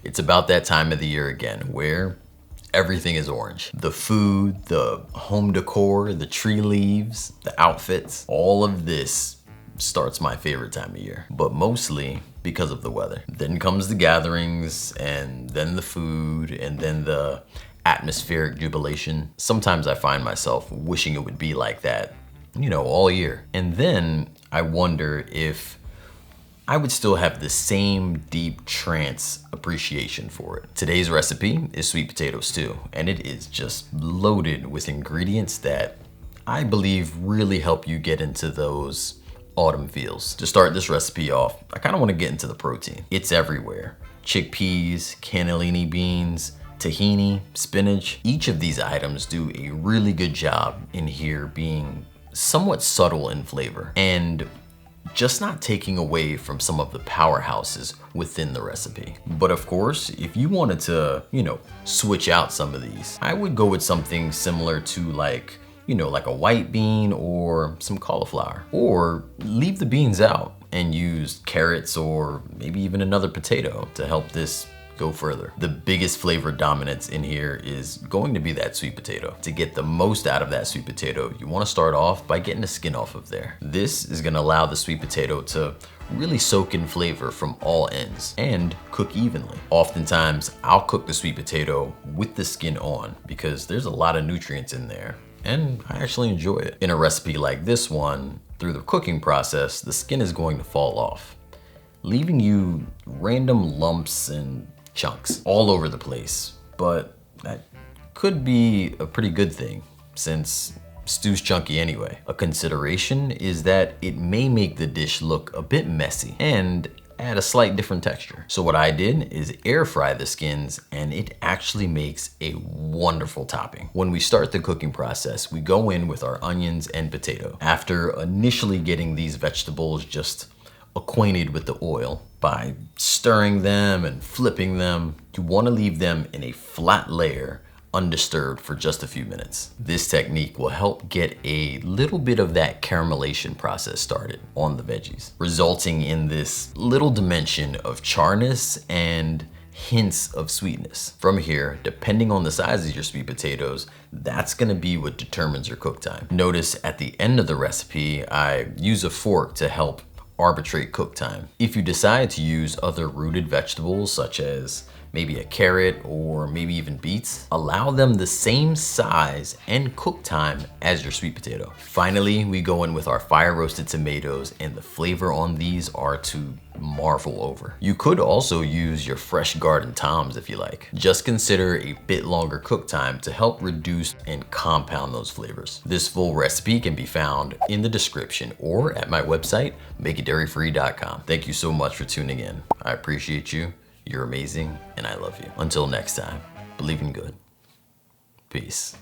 It's about that time of the year again where everything is orange. The food, the home decor, the tree leaves, the outfits, all of this starts my favorite time of year, but mostly because of the weather. Then comes the gatherings, and then the food, and then the atmospheric jubilation. Sometimes I find myself wishing it would be like that, you know, all year. And then I wonder if I would still have the same deep trance appreciation for it. Today's recipe is sweet potato stew, and it is just loaded with ingredients that I believe really help you get into those autumn feels. To start this recipe off, I kind of want to get into the protein. It's everywhere. Chickpeas, cannellini beans, tahini, spinach. Each of these items do a really good job in here being somewhat subtle in flavor and just not taking away from some of the powerhouses within the recipe. But of course, if you wanted to, switch out some of these, I would go with something similar to like a white bean or some cauliflower. Or leave the beans out and use carrots or maybe even another potato to help this go further. The biggest flavor dominance in here is going to be that sweet potato. To get the most out of that sweet potato, you want to start off by getting the skin off of there. This is going to allow the sweet potato to really soak in flavor from all ends and cook evenly. Oftentimes, I'll cook the sweet potato with the skin on because there's a lot of nutrients in there and I actually enjoy it. In a recipe like this one, through the cooking process, the skin is going to fall off, leaving you random lumps and chunks all over the place. But that could be a pretty good thing since stew's chunky anyway. A consideration is that it may make the dish look a bit messy and add a slight different texture. So what I did is air fry the skins and it actually makes a wonderful topping. When we start the cooking process, we go in with our onions and potato. After initially getting these vegetables just acquainted with the oil by stirring them and flipping them, you want to leave them in a flat layer undisturbed for just a few minutes. This technique will help get a little bit of that caramelization process started on the veggies, resulting in this little dimension of charness and hints of sweetness. From here, depending on the size of your sweet potatoes, that's gonna be what determines your cook time. Notice at the end of the recipe, I use a fork to help arbitrate cook time. If you decide to use other rooted vegetables such as maybe a carrot or maybe even beets, allow them the same size and cook time as your sweet potato. Finally, we go in with our fire roasted tomatoes and the flavor on these are to marvel over. You could also use your fresh garden toms if you like. Just consider a bit longer cook time to help reduce and compound those flavors. This full recipe can be found in the description or at my website, makeitdairyfree.com. Thank you so much for tuning in. I appreciate you. You're amazing, and I love you. Until next time, believe in good. Peace.